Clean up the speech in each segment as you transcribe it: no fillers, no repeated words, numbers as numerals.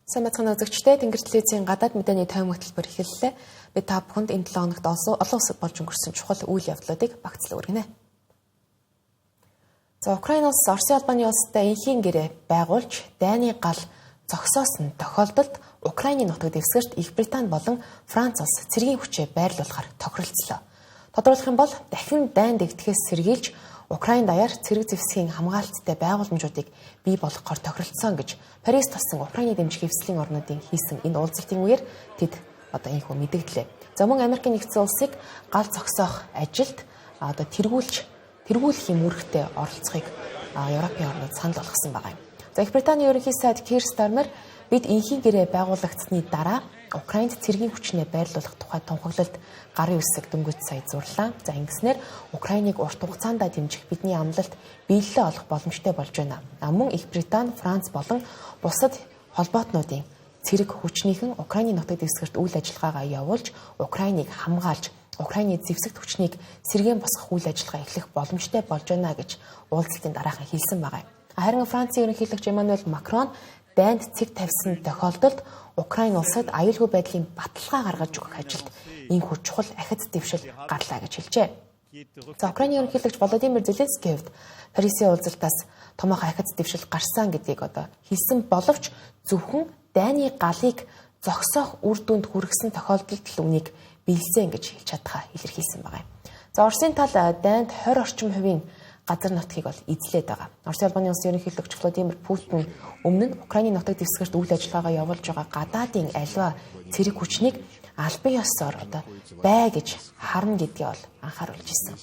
Сайн мэцхан үзэгчдээ Тэнгэр телевизийн гадаад мэдээний тойм хөтөлбөр эхэллээ. Бид та бүхэнд энэ 7 хоногт олон улсад болж өнгөрсөн чухал үйл явдлуудыг багцлан өргөнэ. За Украин улс Оросын албаны улстай инхийн гэрээ байгуулж, дайны гал зогсоосон тохиолдолд Украиний нутаг дэвсгэрт Их Британи болон Франц улс цэргийн хүчээ байрлуулахаар тохиролцлоо. Тодорхойлох юм бол дахин дайн дэгдэхээс сэргийлж Украин даяар цэрэг зэвсгийн хамгаалттай байгууламжуудыг бий болгохоор тохиролцсон гэж Парис тасан Украины дэмжих хэвслийн орнуудын хийсэн энэ уулзалтын үеэр тэд энэхүү мэдэгдлээ. За мөн Америкийн нэгдсэн улсыг гал зогсоох ажилд тэргүүлэх юм үүрэгтэй оролцохыг Европын орнууд санал болгосон байгаа юм. За Их Британий ерөнхий сайд Кир Стармер бид инхийн гэрээ байгуулагдсны дараа Украинд цэргийн хүчнээ байрлуулах тухай тунхаглалд гарын үсэг дөнгөж сая зурлаа. За ингэснээр Украиныг урт хугацаанд дэмжих бидний амлалт биелэлээ олох боломжтой болж байна. Мөн Их Британи, Франц болон бусад холбоотнуудын цэрэг хүчнийхэн Украиний нутаг дэвсгэрт үйл ажиллагаагаа явуулж, Украиныг хамгаалж, Украины зэвсэгт хүчнийг сэргээн босгох үйл ажиллагаа эхлэх боломжтой болж байна гэж уулзалтын дараахан хэлсэн байгаа. Харин Францын ерөнхийлөгч Эммануэль Макрон дайнд цэг тавьсан тохиолдолд Украин улсад аюулгүй байдлын баталгаа гаргаж өгөх ажилд энэхүү чухал ахиц дэвшил гарлаа гэж хэлжээ. За Украиний ерөнхийлөгч Володимир Зеленский хувьд Парисын уулзалтаас томоохон ахиц дэвшил гарсан гэдгийг хэлсэн боловч зөвхөн дайны галыг зогсоох үр дүнд хүргэсэн тохиолдолд л үнийг биелсэн гэж хэлж чадхаа илэрхийлсэн байна. За Оросын тал дайнд 20 орчим хувийн газар нутгийг бол эзлээд байгаа. Оросын албаны улсын ерөнхийлөгч Владимир Путин өмнө нь Украиний нутаг дэвсгэрт үйл ажиллагаагаа явуулж байгаа гадаадын аливаа цэрэг хүчнийг албан ёсоор бай гэж харна гэдгээ бол анхааруулж ирсэн.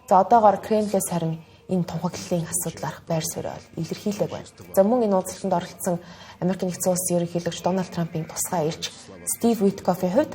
За одоогоор Кремлээс харин энэ тунхаглалын асуудал арах байр суурь илэрхийлэг байна. За мөн энэ уулзалтанд оролцсон Америкийн нэгдсэн улсын ерөнхийлөгч Дональд Трампын тусгай ирч Стив Виткоффийн хувьд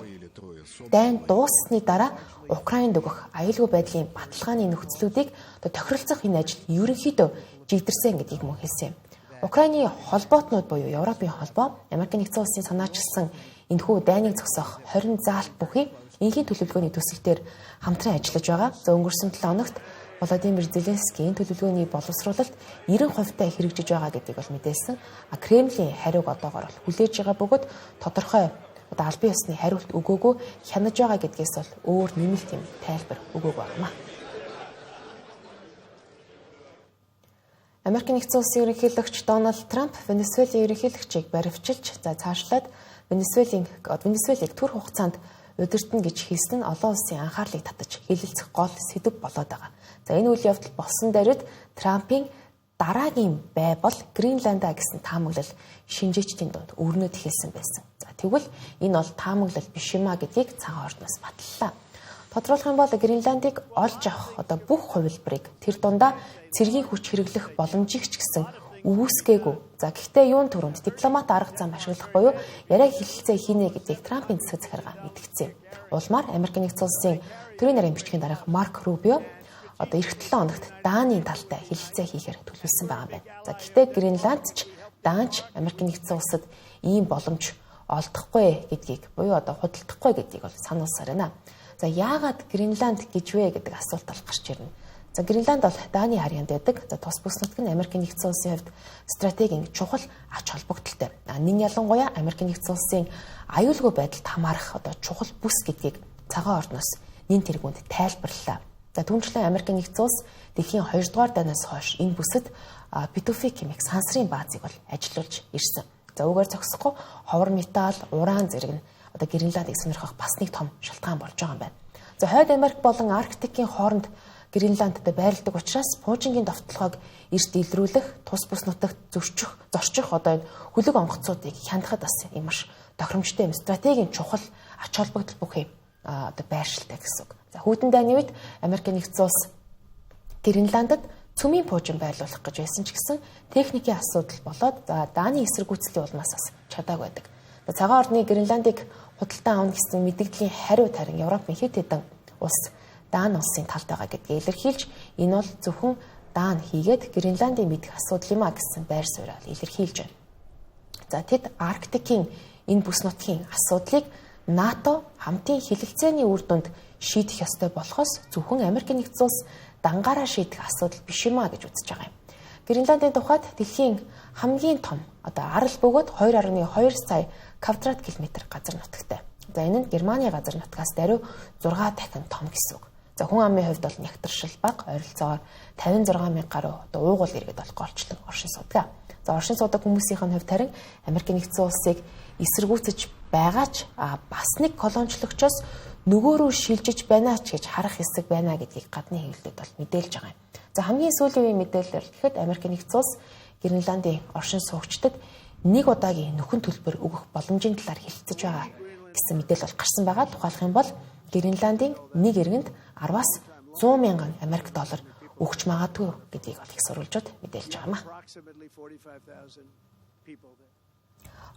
дайн дууссаны дараа Украинд өгөх аюулгүй байдлын баталгааны нөхцлүүдийг тохиролцох энэ ажил ерөнхийдөө жигдэрсэн гэдгийг мөн хэлсэн. Украины холбоотнууд буюу Европын холбоо Америкийн нэгдсэн улсын санаачилсан энэхүү дайныг зогсоох 20 заалт бүхий энхийн төлөвлөгөөний төсөл дээр хамтран ажиллаж байгаа. За өнгөрсөн 7 хоногт Володимир Зеленский энэ төлөвлөгөөний боловсруулалт 90% та хэрэгжиж байгаа гэдгийг бол мэдээлсэн. Кремлийн хариуг одоогоор хүлээж байгаа бөгөөд тодорхой албан ёсны хариулт өгөөгүй хянаж байгаа гэдгээс бол өөр нэмэлт юм тайлбар өгөөгүй байна. Америкийн нэгдсэн улсын ерөнхийлөгч Дональд Трамп Венесуелийн ерөнхийлөгчийг баривчилж цаашлаад Венесуелийг түр хугацаанд удирдна гэж хэлсэн нь олон улсын анхаарлыг татаж хэлэлцэх гол сэдэв болоод байгаа. За энэ үйл явдал болсон даруйд Трампын дараагийн бай бол Гренландаа гэсэн таамаглал шинжээчдийн дунд өрнөд хэлсэн байсан. За тэгвэл энэ бол таамаглал биш юмаа гэдгийг цагаан ордноос баталлаа. Тодруулах юм бол Гренландыг олж авах бүх хувилбарыг тэр дундаа цэргийн хүч хэрэглэх боломжийг ч гэсэн үүсгээгүй. За гэхдээ юун түрүүнд дипломат арга зам ашиглах буюу яриа хэлэлцээ хийнэ гэдгийг Трампын засаг захиргаа мэдгдсэн. Улмаар Америкийн нэгдсэн улсын төрийн нарийн бичгийн дарга Марк Рубио эх 7 хоногт Дааны талтай хэлэлцээ хийхээр төлөвлөсөн байгаа юм байна. За гэхдээ Гренландч Даанч Америкийн нэгдсэн улсад ийм боломж олдохгүй гэдгийг буюу худалдахгүй гэдгийг бол сануулсаар байна. За яагаад Гренланд гэж вэ гэдэг асуулт гарч ирнэ. За Гренланд бол Дааны харьяанд байдаг. За тус бүс нутаг нь Америкийн нэгдсэн улсын хувьд стратегийн чухал ач холбогдолтой. Нин ялангуяа Америкийн нэгдсэн улсын аюулгүй байдалд хамаарах чухал бүс гэдгийг цагаан ордноос нин тэргуунд тайлбарлалаа. За түүнчлэн Америкийн нэгдсэн улс дэлхийн 2 дугаар дайнаас хойш энэ бүсэд Петрофик хэмээх сансрын баазыг бол ажиллуулж ирсэн. За үүгээр зогсохгүй ховор металл, уран зэрэг нь Гренландыг сонирхох бас нэг том шалтгаан болж байгаа юм байна. За Хойд Америк болон Арктикийн хооронд Гренландд байрладаг учраас Пуужингийн довтлогоог эрт илрүүлэх, тус бүс нутагт зорчих энэ хөлөг онгоцуудыг хянахад бас юм маш тохиромжтой юм стратегийн чухал ач холбогдол бүхий байршилтай гэсэн үг. За хүйтэн дайны үед Америкийн нэгдсэн улс Гренландд цөмийн пуужин байрлуулах гэж байсан ч гэсэн техникийн асуудал болоод Дааны эсэргүүцлийн улмаас бас чадаагүй байдаг. Цагаан ордны Гренландыг худалдан авах гэсэн мэдэгдлийн хариу тарин Европын хэд хэдэн улс Даан улсын талд байгаа гэдгийг илэрхийлж энэ бол зөвхөн Даан хийгээд Гренландын мэдэх асуудал юм а гэсэн байр суурь илэрхийлж байна. За тэд Арктикийн энэ бүс нутгийн асуудлыг НАТО хамтын хэлэлцээний үр дүнд шийдэх ёстой болохоос зөвхөн Америкийн нэгдсэн улс дангаараа шийдэх асуудал биш юм а гэж үзэж байгаа юм. Гренландын тухайд дэлхийн хамгийн том арал бөгөөд 2.2 сая квадрат километр газар нутагтай. За энэ нь Германы газар нутгаас даруй 6 дахин том гэсэн үг. За хүн амын хувьд бол нягтршил бага, ойролцоогоор 56,000 гаруй уугуул иргэд бол голчлон оршин суудаг. За оршин суудаг хүмүүсийн хувьд харин Америк нэгдсэн улсыг эсэргүүцэж байгаа ч бас нэг колоничлогчоос нөгөө рүү шилжиж байна ч гэж харах хэсэг байна гэдгийг гадны хэвлэлд бол мэдээлж байгаа юм. За хамгийн сүүлийн үеийн мэдээлэлээр гэхэд Америк нэгдсэн улс Гренландын оршин суугчдад нэг удаагийн нөхөн төлбөр өгөх боломжийн талаар хэлэлцэж байгаа гэсэн мэдээлэл бол гарсан байгаа. Тухайлах юм бол Гренландын нэг иргэнд 10-аас 100 мянган Америк доллар өгч магадгүй гэдгийг бол их сурвалжууд мэдээлж байгаа юм а.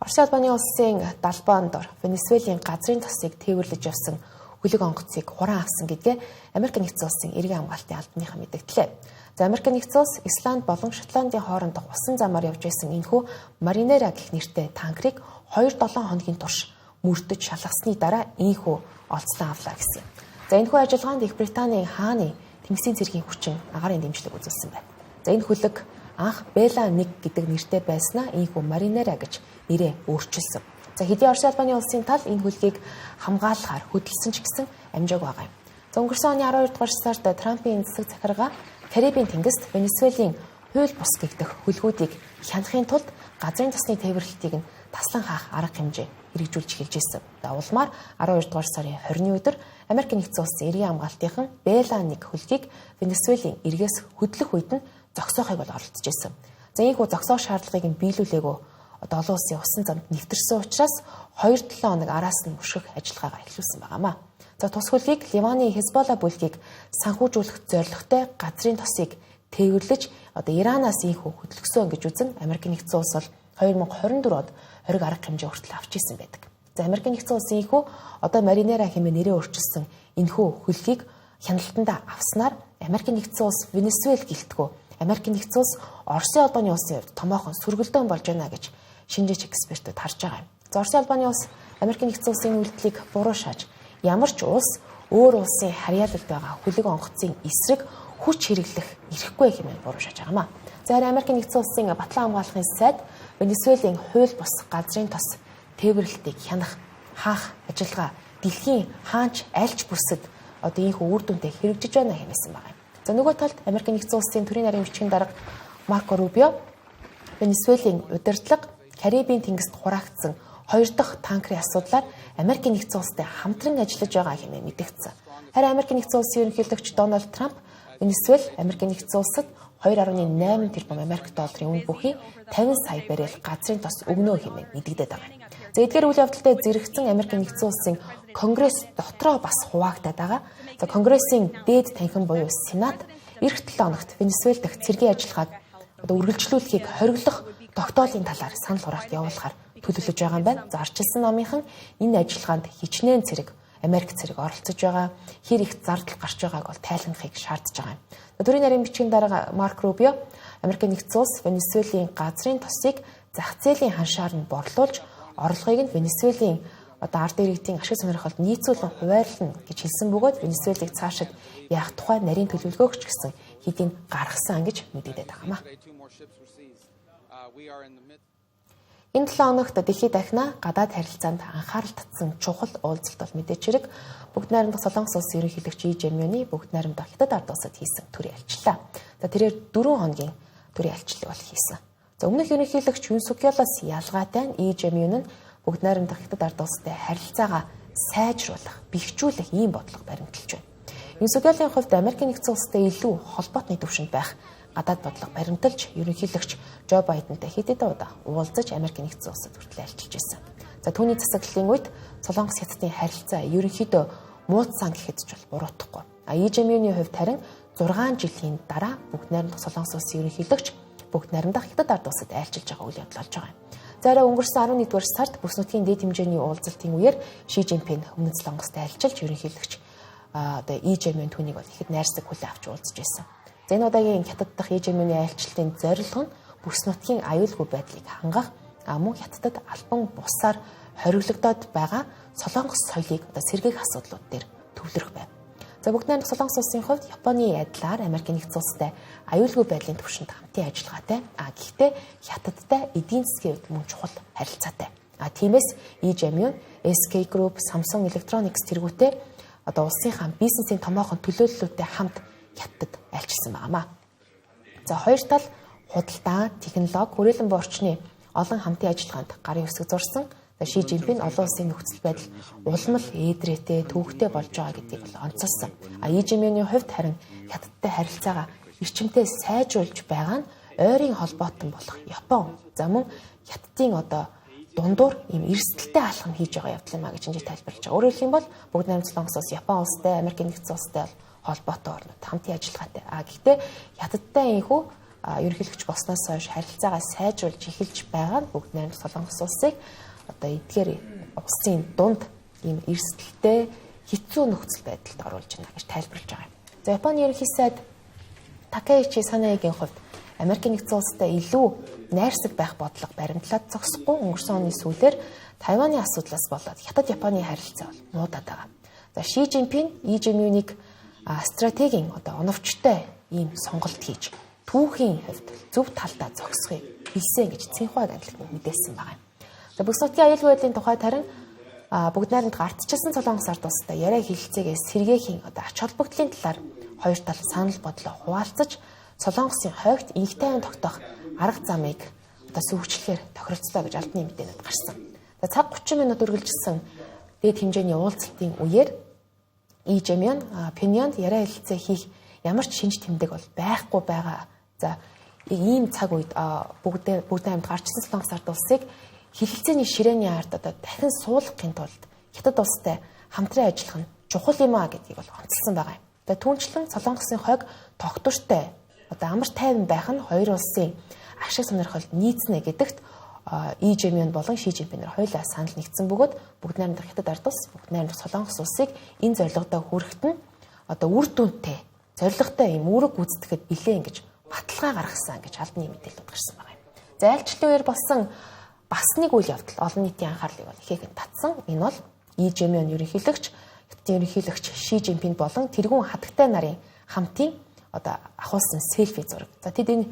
Орос улбаны улсын далбаан дор Венесуелийн газрын тосыг тээвэрлэж явсан хөлөг онгоцыг хураан авсан гэдгээ Америк нэгдсэн улсын иргэн хамгаалтын албаныхан мэдгдлээ. За Америк нэгдсэн улс Исланд болон Шотландын хоорондох усан замаар явж байсан энэхүү Маринера гэх нэртэй танкерыг 2-7 хоногийн турш мөрдөж шалгасны дараа энэхүү олзлон авлаа гэсэн. За энэхүү ажиллагаанд Их Британий хааны Тэнгисийн цэргийн хүчин агаарын дэмжлэг үзүүлсэн байна. За энэ хөлөг анх Бела 1 гэдэг нэртэй байснаа энэхүү Маринера гэж нэрээ өөрчилсөн. За хэдийн Орос улбаны улсын тал энэ хөлгийг хамгаалахаар хөдөлсөн ч гэсэн амжаагүй байгаа юм. За өнгөрсөн оны 12 дугаар сард Трампын засаг захиргаа Карибын тэнгист Венесуелийн хууль бус гэгдэх хөлгүүдийг хянахын тулд газрын тосны тээвэрлэлтийг нь таслан хаах арга хэмжээ хэрэгжүүлж эхэлж ирсэн. За улмаар 12 дугаар сарын 20-ны өдөр Америк нэгдсэн улсын иргэн хамгаалтынхан Бела 1 хөлгийг Венесуелийн эргээс хөдлөх үед нь зогсоохыг бол оролцож ирсэн. За ийхүү зогсоох шаардлагыг нь биелүүлээгөө олон улсын усан замд нэвтэрсэн учраас 2-7 хоног араас нь өшгөх ажиллагаагаа эхлүүлсэн байгаамаа. За тус хөлгийг Ливаны Хезболла бүлгийг санхүүжүүлэх зорилготой газрын тосыг тээвэрлэж Иранаас ийхүү хөдөлгсөн гэж үзэн Америк нэгдсэн улс бол 2024 од хориг арга хэмжээ хүртэл авч ирсэн байдаг. За Америк нэгдсэн улсын ийхүү Маринера хэмээн нэрээ өөрчилсөн энэхүү хөлгийг хяналтандаа авснаар Америк нэгдсэн улс Венесуэл гэлтгүү Америк нэгдсэн улс Оросын улбаны улсын хувьд томоохон сүргэлдэн болж байна гэж шинжээч экспертүүд харж байгаа юм. За Оросын улбаны улс Америк нэгдсэн улсын үйлдэлийг буруу шааж ямар ч улс өөр улсын харьяалалд байгаа хөлөг онгоцын эсрэг хүч хэрэглэх эрхгүй хэмээн буруу шааж байгаамаа. За Америк нэгдсэн улсын батлан хамгаалахын сайд Венесуелийн хууль бус газрын тос тээвэрлэлтийг хянах хаах ажиллагаа дэлхийн хаанч альч бүсэд ийхүү үр дүнтэй хэрэгжиж байна хэмээсэн байгаа юм. За нөгөө талд Америк нэгдсэн улсын төрийн нарийн бичгийн дарга Марко Рубио Венесуелийн удирдлага Карибын тэнгист хураагдсан 2 дахь танкерын асуудлаар Америк нэгдсэн улстай хамтран ажиллаж байгаа хэмээн мэдгдсэн. Харин Америк нэгдсэн улсын ерөнхийлөгч Дональд Трамп Венесуэл Америк нэгдсэн улсад 2.8 тэрбум Америк долларын үн бүхий 50 сая баррел газрын тос өгнө хэмээн мэдэгдээд байгаа. За эдгээр үйл явдалтай зэрэгцэн Америк нэгдсэн улсын Конгресс дотроо бас хуваагдаад байгаа. За Конгрессийн дээд танхим буюу Сенат эх 7 хоногт Венесуэл дахь цэргийн ажиллагааг үргэлжлүүлэхийг хориглох тогтоолын талаар санал хураалт явуулахаар төлөвлөж байгаа юм байна. За арчилсан намынхан энэ ажиллагаанд хичнээн цэрэг Америк цэрэг оролцож байгаа, хэр их зардал гарч байгааг бол тайлбарлахыг шаардж байгаа юм. Төрийн нарийн бичгийн дарга Марк Рубио Америк нэгдсэн улс Венесуелийн газрын тосыг зах зээлийн ханшаар нь борлуулж орлогыг нь Венесуелийн ард иргэдийн ашиг сонирхолд нийцүүлэн хуваарлана гэж хэлсэн бөгөөд Венесуелийг цаашид яах тухай нарийн төлөвлөгөөгч гэсэн хэдийн гаргасан гэж мэдэгдээд байгаа юм. Энэ 7 хоногт дэлхийд дахина гадаад харилцаанд анхаарал татсан чухал уулзалт бол мэдээж хэрэг бүгд найрамдах Солонгос улсын ерөнхийлөгч Lee Jae-myung бүгд найрамдах Хятад ард улсад хийсэн төрийн альчлаа. За тэрээр 4 хоногийн төрийн альчлалыг бол хийсэн. За өмнөх ерөнхийлөгч Юн Сук-ёлоос ялгаатай нь Lee Jae-myung нь бүгд найрамдах Хятад ард улстай харилцаагаа сайжруулах, бэхжүүлэх ийм бодлого баримталж байна. Юн Сук-ёлын хувьд Америк нэгдсэн улстай илүү холбоотны түвшинд байх гадаад бодлого баримталж ерөнхийлөгч Жо Байдентай хэд хэдэн удаа уулзаж Америк нэгдсэн улсад хүртэл альчилж байсан. За түүний засаглалын үед Солонгос Хятадын харилцаа ерөнхийдөө муудсан гэхэд ч бол буруутахгүй. Lee Jae-myung-ийн хувьд харин 6 жилийн дараа бүгд найрамдах Солонгос улсын ерөнхийлөгч бүгд найрамдах Хятад ард улсад альчилж байгаа үйл явдал болж байгаа юм. За арай өнгөрсөн 11-р сард бүс нутгийн дэд хэмжээний уулзалтын үеэр Ши Жинпин өмнөд Солонгост альчилж ерөнхийлөгч Lee Jae-myung түүнийг бол ихэд найрсаг хүлээн авч уулзж байсан. За энэ удаагийн Хятад дахь Lee Jae-myung-ийн альчлалын зорилго нь бүс нутгийн аюулгүй байдлыг хангах, мөн Хятадд албан бусаар хориглогдоод байгаа Солонгос соёлыг сэргээх асуудлууд дээр төвлөрөх байв. За бүгд найрамдах Солонгос улсын хувьд Японы адилаар Америкийн нэгдсэн улстай аюулгүй байдлын түвшинд хамтын ажиллагаатай. Гэхдээ Хятадтай эдийн засгийн хувьд мөн чухал харилцаатай. Тиймээс EJM, SK Group, Samsung Electronics тэргүүтээ улсынхаа бизнесийн томоохон төлөөллөлтөд хамт Хятадд айлчилсан байнамаа. За хоёр тал худалдаа, технологи, хүрээлэн буй орчны олон хамтын ажиллагаанд гарын үсэг зурсан. Ши Жинпин олон улсын нөхцөл байдал улмал ээдрээтэй төвөгтэй болж байгаа гэдгийг онцолсон. EJM-ийн хувьд харин Хятадтай харилцаагаа эрчимтэй сайжруулж байгаа нь ойрын холбоотон болох Япон. За мөн Хятадын дундуур ийм эрсдэлтэй алхам хийж байгаа явдал юм а гэж энэ тайлбарлаж байгаа. Өөрөөр хэлбэл бүгд найрамдах Солонгос улс, Япон улстай, Америкийн нэгдсэн улстай холбоотой орнууд хамтын ажиллагаатай. Гэхдээ Хятадтай энэхүү ерөнхийлөгч болсноос хойш харилцаагаа сайжруулж эхэлж байгаа нь бүгд найрамдах Солонгос улсыг эдгээр улсын дунд ийм эрсдэлтэй хэцүү нөхцөл байдалд оруулж байна гэж тайлбарлаж байгаа юм. За Японы ерөнхий сайд Такеичи Санаигийн хувьд Америкийн нэгдсэн улстай илүү найрсаг байх бодлого баримтлаад зогсохгүй өнгөрсөн оны сүүлээр Тайваны асуудлаас болоод Хятад-Японы харилцаа бол муудаад байгаа. За Ши Жинпин EJM-ийг стратегийн оновчтой ийм сонголт хийж түүхийн хувьд зөв талдаа зогсохыг хэлсэн гэж Цинхуаг агентлагт мэдээлсэн байгаа юм. За Бүгд нутгийн аюулгүй байдлын тухайд харин бүгд найрамдах ардчилсан Солонгос ард улстай яриа хэлэлцээгээс сэргээхийн ач холбогдлын талаар хоёр тал санал бодлоо хуваалцаж Солонгосын хойгт инх тайван тогтоох арга замыг сүйвчлэхээр тохиролцоо гэж албаны мэдээнүүд гарсан. За цаг 30 минут үргэлжилсэн дээд хэмжээний уулзалтын үеэр EJM Пиньонд яриа хэлэлцээ хийх ямар ч шинж тэмдэг бол байхгүй байгаа. За ийм цаг үед бүгд найрамдах ардчилсан Солонгос ард улсыг хэлэлцээний ширээний ард дахин суулгахын тулд Хятад улстай хамтран ажиллах нь чухал юм а гэдгийг бол онцлсан байгаа юм. За түүнчлэн Солонгосын хойг тогтвортой амар тайван байх нь хоёр улсын ашиг сонирхолд нийцнэ гэдэгт EJM болон Ши Жинпин хоёулаа санал нэгдсэн бөгөөд бүгд найрамдах Хятад ард улс, бүгд найрамдах Солонгос улсыг энэ зорилгодоо хүрэхэд нь үр дүнтэй, зорилготой юм үүрэг гүйцэтгэхэд билээ ингэж баталгаа гаргасан гэж албаны мэдээлэлд гарсан байгаа юм. За айлчлалын үеэр болсон бас нэг үйл явдал олон нийтийн анхаарлыг бол ихээхэн татсан. Энэ бол EJM-ийн ерөнхийлөгч, Хятадын ерөнхийлөгч Ши Жинпин болон тэргүүн хатагтай нарын хамтын ахуулсан селфи зураг. За тэд энэ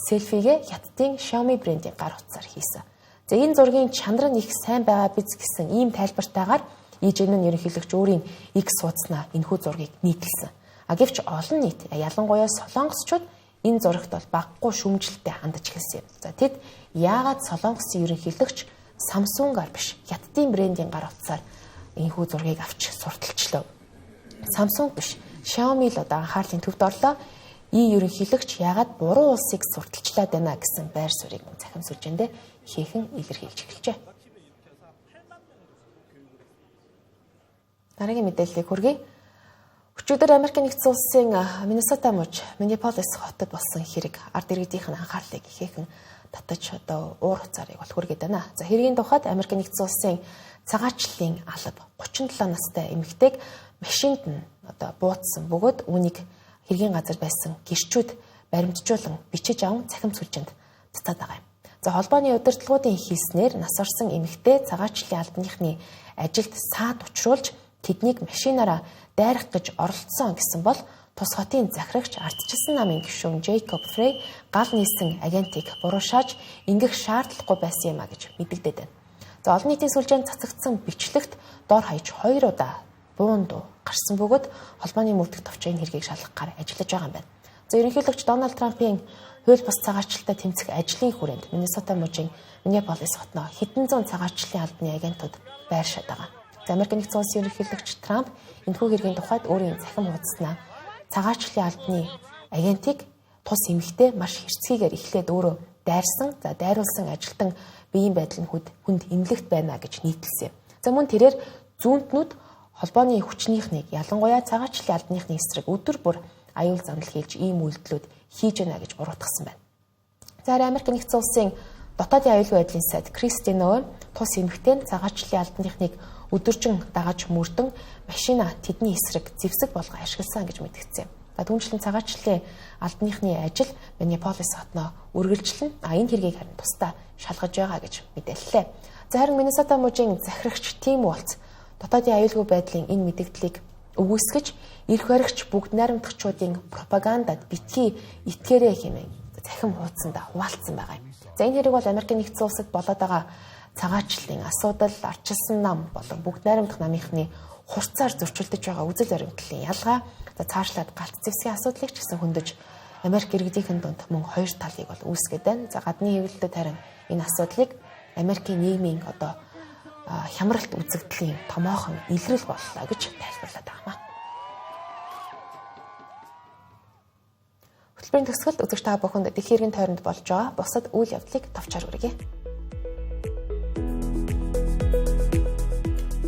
селфигээ Хятадын Xiaomi брендийн гар утсаар хийсэн. За энэ зургийн чанар нь их сайн байгаа биз гэсэн ийм тайлбартаагаар EJM-ийн ерөнхийлөгч өөрийн X хуудаснаа энэхүү зургийг нийтэлсэн. Гэвч олон нийт ялангуяа солонгосчууд энэ зурагт бол баггүй шүүмжлэлтэй хандаж эхэлсэн юм. За тэд яагаад Солонгосын ерөнхийлөгч Samsung-аар биш Хятадын брендийн гар утсаар энэхүү зургийг авч сурталчлав. Samsung биш Xiaomi л анхаарлын төвд орлоо. Ерөнхийлөгч яагаад буруу улсыг сурталчлаад байна гэсэн байр суурийг захим сүлжээндээ хийхэн илэрхийлж эхэлжээ. Дараагийн мэдээллийг хүргэе. Өчигдөр Америкийн нэгдсэн улсын Миннесота мужи Миннеаполис хотод болсон хэрэг ард иргэдийнх нь анхаарлыг ихээхэн татаж уур хуцаарыг бол хүргээд байна. За хэргийн тухайд Америкийн нэгдсэн улсын цагаачлалын алба 37 настай эмэгтэйг машинд нь буутсан бөгөөд үүнийг хэргийн газар байсан гэрчүүд баримтжуулан бичиж аван цахим сүлжээнд цацаад байгаа юм. За холбооны удирдлагуудын хийснээр нас орсон эмэгтэй цагаачлалын албаныхны ажилд саад учруулж тэднийг машинаараа дайрах гэж оролцсон гэсэн бол тус хотын захирагч ардчилсан намын гишүүн Джейкоб Фрей гал нийсэн агентыг буруушааж ингэх шаардлагагүй байсан юм а гэж мэдэгдээд байна. За олон нийтийн сүлжээнд цацагдсан бичлэгт дор хаяж 2 удаа буун дуу гарсан бөгөөд холбооны мөрдөх товчийн хэргийг шалгахаар ажиллаж байгаа юм байна. За ерөнхийлөгч Дональд Трампын хууль бус цагаачлалтай тэмцэх ажлын хүрээнд Миннесота мужийн Миннеаполис хотноо хэдэн зуун цагаачлалын албаны агентууд байршаад байгаа. За Америкийн нэгдсэн улсын ерөнхийлөгч Трамп энэхүү хэргийн тухайд өөрийн захим хуудаснаа цагаачлалын албаны агентыг тус эмэгтэй маш хэрцгийгээр эхлээд өөрөө дайрсан, за дайруулсан ажилтан биеийн байдал нь хүнд эмнэлэгт байна гэж нийтэлсэн. За мөн тэрээр зүүнтнүүд холбооны хүчнийхнийг ялангуяа цагаачлалын албаныхны эсрэг өдөр бүр аюул занал хийж ийм үйлдэлүүд хийж байна гэж буруутгасан байна. За Америкийн нэгдсэн улсын дотоодын аюулгүй байдлын сайд Кристин Оуэн тус эмэгтэй цагаачлалын албаныхныг өдөржин дагаж мөрдөн машина тэдний эсрэг зэвсэг болгон ашигласан гэж мэдгдсэн. Түүнчлэн цагаачлалын албаныхны ажил Миннеаполис хотноо үргэлжлэн энэ хэргийг харин тусдаа шалгаж байгаа гэж мэдээллээ. За харин Миннесота мужийн захирагч Тим Уолц дотоодын аюулгүй байдлын энэ мэдээллийг өгөөсгөж эрх баригч бүгд найрамдагчдын пропагандад битгий итгээрэй хэмээн захим хуудсанд хуваалцсан байгаа юм. За энэ хэрэг бол Америкийн нэгдсэн улсад болоод байгаа цагаачлалын асуудал, арчилсан нам болон бүгд найрамдах намынхны хурцаар зөрчилдөж байгаа үзэл баримтлалын ялгаа, за цаашлаад галт зэвсгийн асуудлыг ч гэсэн хөндөж Америк иргэдийнхэн дунд мөн хоёр талыг бол үүсгээд байна. За гадны хэвлэлд харин энэ асуудлыг Америкийн нийгмийн хямралт үзэгдлийн томоохон илрэл боллоо гэж тайлбарлаад байна. Хөтөлбөрийн төгсгөлд үзэгч та бүхэнд дэлхийн иргэн тойронд болж байгаа бусад үйл явдлыг товчоор хүргье.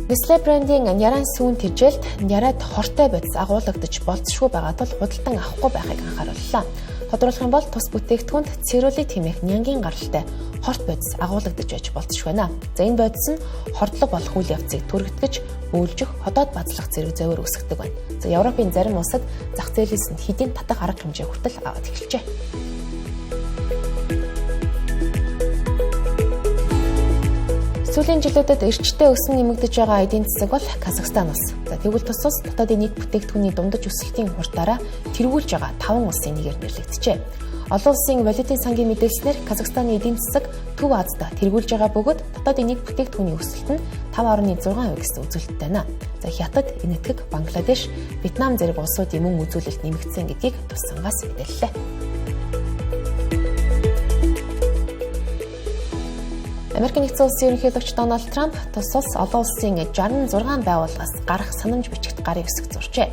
Nestlé брендийн Няран сүүн тэжээлд Нярад хортой бодис агуулгадж болцшгүй байгаа тул худалдан авахгүй байхыг анхаарууллаа. Тодорхойлох юм бол тус бүтээгдэхүүнд цирулит хэмээх нянгийн гаралтай хорт бодис агуулгадж байж болцшгүй байна. За энэ бодис нь хордлого болох үйл явцыг түргэтгэж, бөөлжих, ходоод базлах зэрэг зөвөр үүсгдэг байна. За Европын зарим улсад зах зээлээс нь хэдийн татах арга хэмжээ хүртэл аваад эхэлжээ. Сүүлийн жилүүдэд эрчтэй өсөн нэмэгдэж байгаа эдийн засаг бол Казахстан улс. За тэгвэл тус улс дотоодын нийт бүтээгдэхүүний дундаж өсөлтийн хурдаараа тэргүүлж байгаа 5 улсын нэгээр нэрлэгдэжээ. Олон улсын валютын сангийн мэдээлснээр Казахстаны эдийн засаг Төв Азид тэргүүлж байгаа бөгөөд дотоодын нийт бүтээгдэхүүний өсөлт нь 5.6% гэсэн үзүүлэлттэй байна. За Хятад, Энэтхэг, Бангладеш, Вьетнам зэрэг улсуудын мөн үзүүлэлт нэмэгдсэн гэдгийг туссангаас мэдээллээ. Америкийн нэгдсэн улсын ерөнхийлөгч Дональд Трамп тус улс олон улсын 66 байгууллагаас гарах санамж бичигт гарын өсөг зуржээ.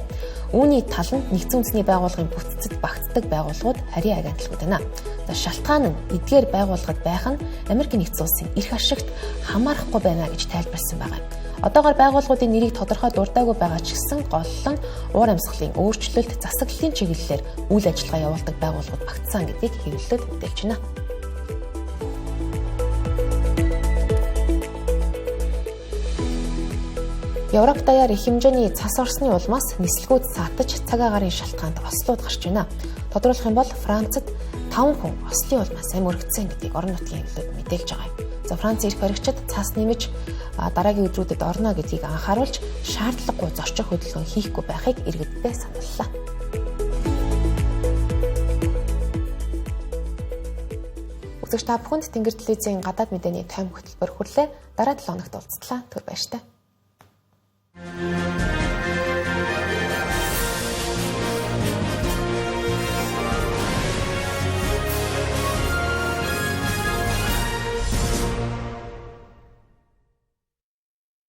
Үүний тал нь нэгдсэн үндэсний байгууллагын бүтцэд багтдаг байгууллагууд харийн агентлагууд байна. За шалтгаан нь эдгээр байгууллагад байх нь Америкийн нэгдсэн улсын эрх ашигт хамаарахгүй байна гэж тайлбарласан байгаа. Одоогоор байгууллагуудын нэрийг тодорхой дурдаагүй байгаа ч гэсэн голлон уур амьсгалын өөрчлөлт, засаглалын чиглэлээр үйл ажиллагаа явуулдаг байгууллагууд багтсан гэдгийг хэвлэлд мэдээлж байна. Европ даяар их хэмжээний цас орсны улмаас нислэгүүд саатаж цаг агарын шалтгаанд ослууд гарч байна. Тодорхойлох юм бол Францад 5 хүн ослын улмаас амь өргөцсөн гэдгийг орон нутгийн хэвлэлд мэдээлж байгаа юм. За Франц эрх баригчид цас нэмж дараагийн өдрүүдэд орно гэдгийг анхааруулж шаардлагагүй зорчих хөдөлгөөн хийхгүй байхыг иргэддээ санууллаа. Үзэгч та бүхэнд Тэнгэр телевизийн гадаад мэдээний тайм хөтөлбөр хүрлээ. Дараа 7 хоногт уулзтлаа. Түр баяртай.